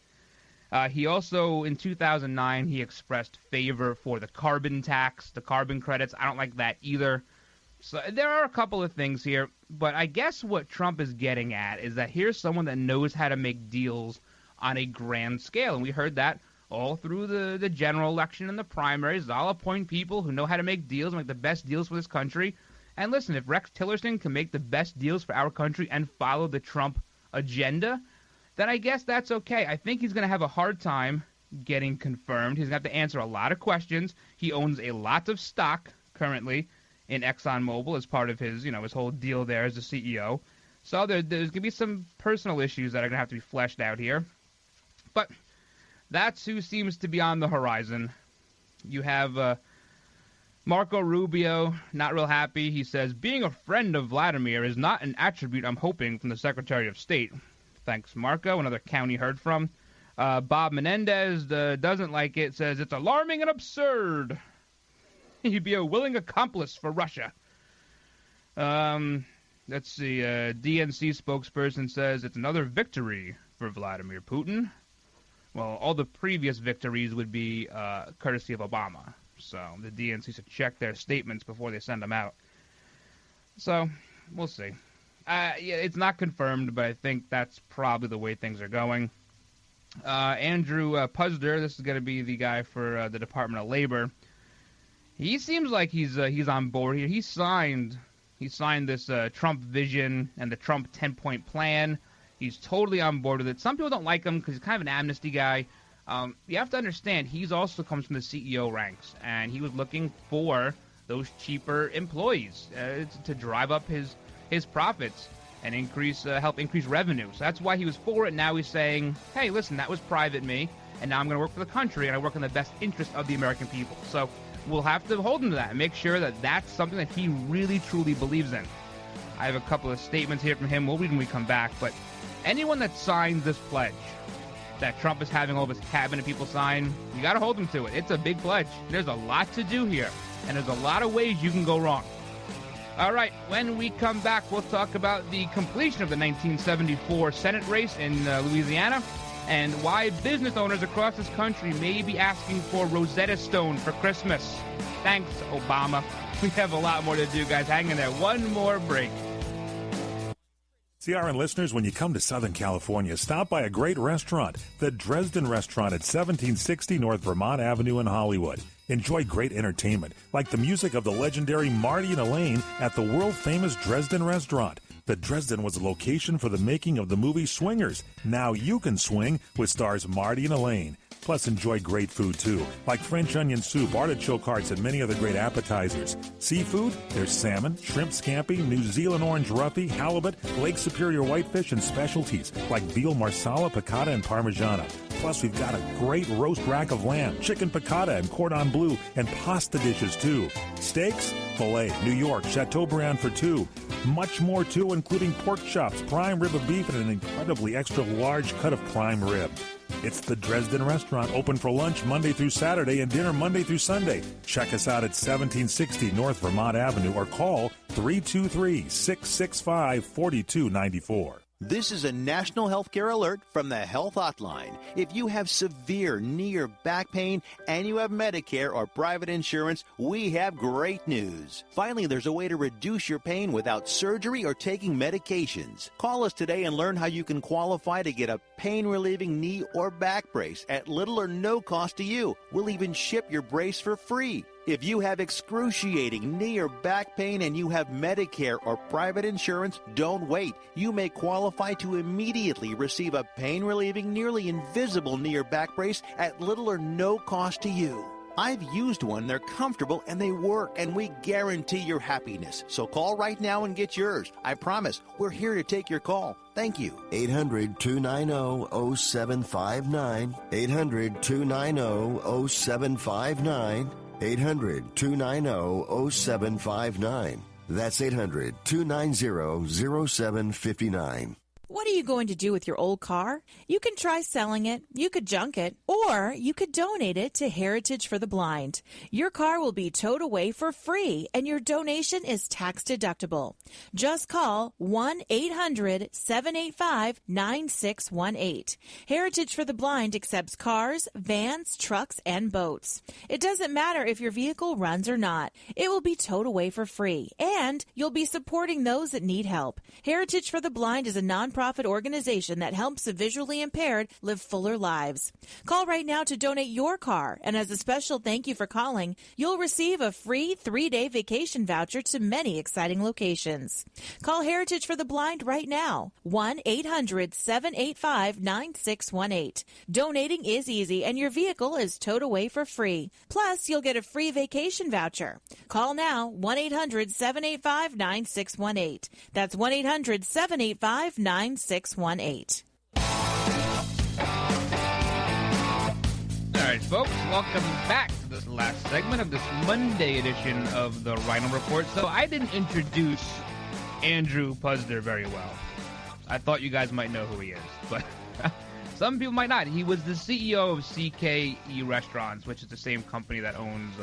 He also, in 2009, he expressed favor for the carbon tax, the carbon credits. I don't like that either. So there are a couple of things here, but I guess what Trump is getting at is that here's someone that knows how to make deals on a grand scale, and we heard that all through the general election and the primaries. I'll appoint people who know how to make deals and make the best deals for this country. And listen, if Rex Tillerson can make the best deals for our country and follow the Trump agenda, then I guess that's okay. I think he's going to have a hard time getting confirmed. He's going to have to answer a lot of questions. He owns a lot of stock currently in ExxonMobil as part of his, his whole deal there as the CEO. So there's going to be some personal issues that are going to have to be fleshed out here. But that's who seems to be on the horizon. You have Marco Rubio, not real happy. He says, being a friend of Vladimir is not an attribute I'm hoping from the Secretary of State. Thanks, Marco. Another county heard from. Bob Menendez doesn't like it, says it's alarming and absurd. He'd be a willing accomplice for Russia. Let's see. DNC spokesperson says it's another victory for Vladimir Putin. Well, all the previous victories would be courtesy of Obama. So the DNC should check their statements before they send them out. So we'll see. Yeah, it's not confirmed, but I think that's probably the way things are going. Andrew Puzder, this is going to be the guy for the Department of Labor. He seems like he's on board here. He signed this Trump vision and the Trump 10-point plan. He's totally on board with it. Some people don't like him because he's kind of an amnesty guy. You have to understand, he's also comes from the CEO ranks, and he was looking for those cheaper employees to drive up his profits and help increase revenue. So that's why he was for it. Now he's saying, hey, listen, that was private me, and now I'm going to work for the country, and I work in the best interest of the American people. So we'll have to hold him to that and make sure that that's something that he really, truly believes in. I have a couple of statements here from him. We'll read when we come back. But anyone that signs this pledge that Trump is having all of his cabinet people sign, you got to hold them to it. It's a big pledge. There's a lot to do here, and there's a lot of ways you can go wrong. All right, when we come back, we'll talk about the completion of the 1974 Senate race in Louisiana and why business owners across this country may be asking for Rosetta Stone for Christmas. Thanks, Obama. We have a lot more to do, guys. Hang in there. One more break. CRN listeners, when you come to Southern California, stop by a great restaurant, the Dresden Restaurant at 1760 North Vermont Avenue in Hollywood. Enjoy great entertainment, like the music of the legendary Marty and Elaine at the world-famous Dresden Restaurant. The Dresden was a location for the making of the movie Swingers. Now you can swing with stars Marty and Elaine. Plus, enjoy great food, too, like French onion soup, artichoke hearts, and many other great appetizers. Seafood, there's salmon, shrimp scampi, New Zealand orange roughy, halibut, Lake Superior whitefish, and specialties like veal marsala, piccata, and parmigiana. Plus, we've got a great roast rack of lamb, chicken piccata, and cordon bleu, and pasta dishes, too. Steaks, filet, New York, Chateaubriand for two. Much more, too, including pork chops, prime rib of beef, and an incredibly extra large cut of prime rib. It's the Dresden Restaurant, open for lunch Monday through Saturday and dinner Monday through Sunday. Check us out at 1760 North Vermont Avenue or call 323-665-4294. This is a national healthcare alert from the Health Hotline. If you have severe knee or back pain and you have Medicare or private insurance, we have great news. Finally, there's a way to reduce your pain without surgery or taking medications. Call us today and learn how you can qualify to get a pain-relieving knee or back brace at little or no cost to you. We'll even ship your brace for free. If you have excruciating knee or back pain and you have Medicare or private insurance, don't wait. You may qualify to immediately receive a pain-relieving, nearly invisible knee or back brace at little or no cost to you. I've used one, they're comfortable, and they work, and we guarantee your happiness. So call right now and get yours. I promise, we're here to take your call. Thank you. 800-290-0759. 800-290-0759. 800-290-0759. That's 800-290-0759. What are you going to do with your old car? You can try selling it, you could junk it, or you could donate it to Heritage for the Blind. Your car will be towed away for free, and your donation is tax deductible. Just call 1-800-785-9618. Heritage for the Blind accepts cars, vans, trucks, and boats. It doesn't matter if your vehicle runs or not. It will be towed away for free, and you'll be supporting those that need help. Heritage for the Blind is a nonprofit organization that helps the visually impaired live fuller lives. Call right now to donate your car, and as a special thank you for calling, you'll receive a free 3-day vacation voucher to many exciting locations. Call Heritage for the Blind right now, 1-800-785-9618. Donating is easy, and your vehicle is towed away for free. Plus, you'll get a free vacation voucher. Call now, 1-800-785-9618. That's 1-800-785-9618. 9618. All right, folks, welcome back to this last segment of this Monday edition of the Ryno Report. So I didn't introduce Andrew Puzder very well. I thought you guys might know who he is, but some people might not. He was the CEO of CKE Restaurants, which is the same company that owns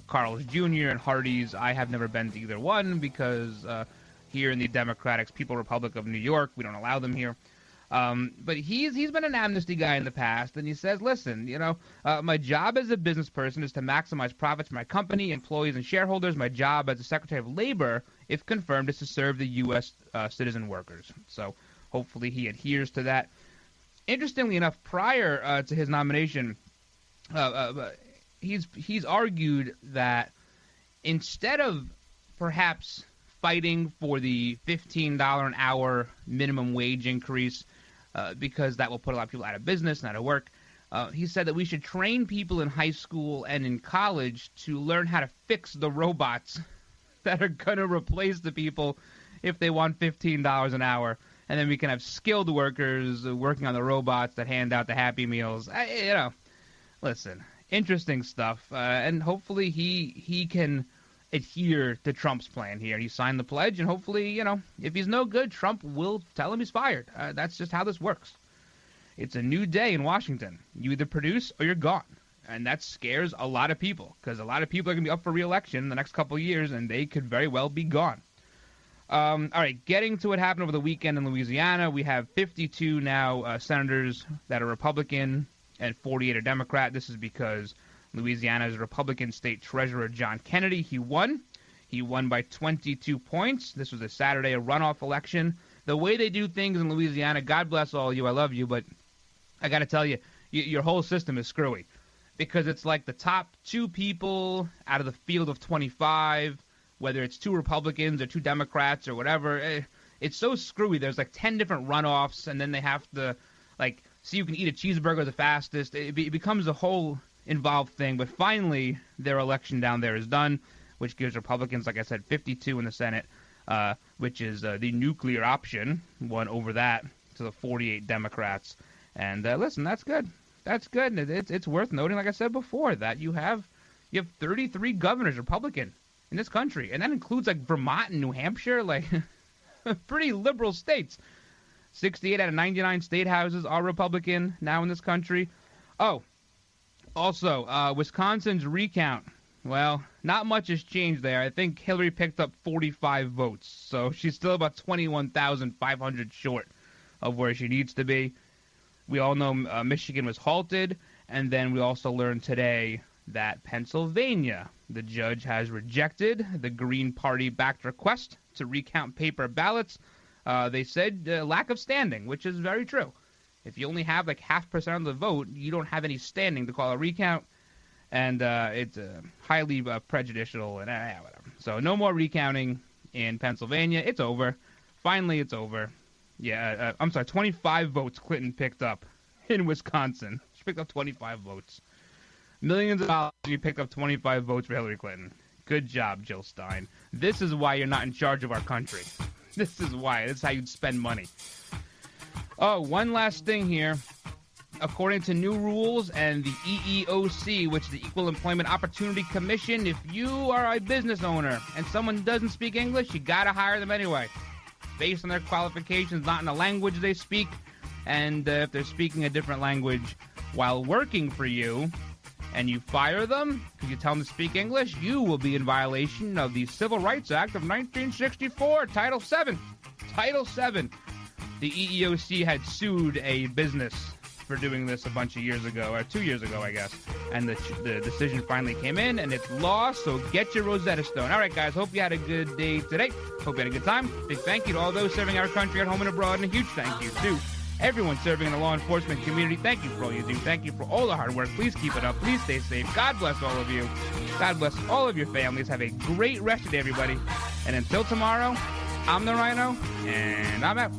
Carl's Jr. and Hardee's. I have never been to either one because here in the Democratic People's Republic of New York, we don't allow them here. But he's been an amnesty guy in the past, and he says, listen, my job as a business person is to maximize profits for my company, employees, and shareholders. My job as a Secretary of Labor, if confirmed, is to serve the U.S. Citizen workers. So hopefully he adheres to that. Interestingly enough, prior to his nomination, he's argued that instead of perhaps fighting for the $15 an hour minimum wage increase, because that will put a lot of people out of business and out of work, he said that we should train people in high school and in college to learn how to fix the robots that are going to replace the people if they want $15 an hour. And then we can have skilled workers working on the robots that hand out the Happy Meals. Listen, interesting stuff. And hopefully he can adhere to Trump's plan here. He signed the pledge, and hopefully, if he's no good, Trump will tell him he's fired. That's just how this works. It's a new day in Washington. You either produce or you're gone. And that scares a lot of people, because a lot of people are going to be up for re-election in the next couple of years, and they could very well be gone. All right, getting to what happened over the weekend in Louisiana, we have 52 now senators that are Republican and 48 are Democrat. This is because Louisiana's Republican State Treasurer John Kennedy, he won. He won by 22 points. This was a Saturday, a runoff election. The way they do things in Louisiana, God bless all of you, I love you, but I got to tell you, your whole system is screwy. Because it's like the top two people out of the field of 25, whether it's two Republicans or two Democrats or whatever. It's so screwy. There's like 10 different runoffs, and then they have to, see who can eat a cheeseburger the fastest. It becomes a whole involved thing, but finally their election down there is done, which gives Republicans, like I said, 52 in the Senate, which is the nuclear option, won over that to the 48 Democrats. And listen, that's good. That's good. It's worth noting, like I said before, that you have 33 governors Republican in this country, and that includes like Vermont and New Hampshire, like pretty liberal states. 68 out of 99 state houses are Republican now in this country. Oh. Also, Wisconsin's recount, well, not much has changed there. I think Hillary picked up 45 votes, so she's still about 21,500 short of where she needs to be. We all know Michigan was halted, and then we also learned today that Pennsylvania, the judge has rejected the Green Party-backed request to recount paper ballots. They said lack of standing, which is very true. If you only have like 0.5% of the vote, you don't have any standing to call a recount, and it's highly prejudicial and whatever. So no more recounting in Pennsylvania. It's over. Finally, it's over. Yeah, I'm sorry, 25 votes Clinton picked up in Wisconsin. She picked up 25 votes. Millions of dollars, you picked up 25 votes for Hillary Clinton. Good job, Jill Stein. This is why you're not in charge of our country. This is why. This is how you'd spend money. Oh, one last thing here. According to new rules and the EEOC, which is the Equal Employment Opportunity Commission, if you are a business owner and someone doesn't speak English, you got to hire them anyway, based on their qualifications, not in the language they speak. And if they're speaking a different language while working for you and you fire them because you tell them to speak English, you will be in violation of the Civil Rights Act of 1964, Title VII. Title VII. The EEOC had sued a business for doing this a bunch of years ago, or 2 years ago, I guess. And the decision finally came in, and it's law, so get your Rosetta Stone. All right, guys, hope you had a good day today. Hope you had a good time. Big thank you to all those serving our country at home and abroad, and a huge thank you to everyone serving in the law enforcement community. Thank you for all you do. Thank you for all the hard work. Please keep it up. Please stay safe. God bless all of you. God bless all of your families. Have a great rest of the day, everybody. And until tomorrow, I'm the Ryno, and I'm out.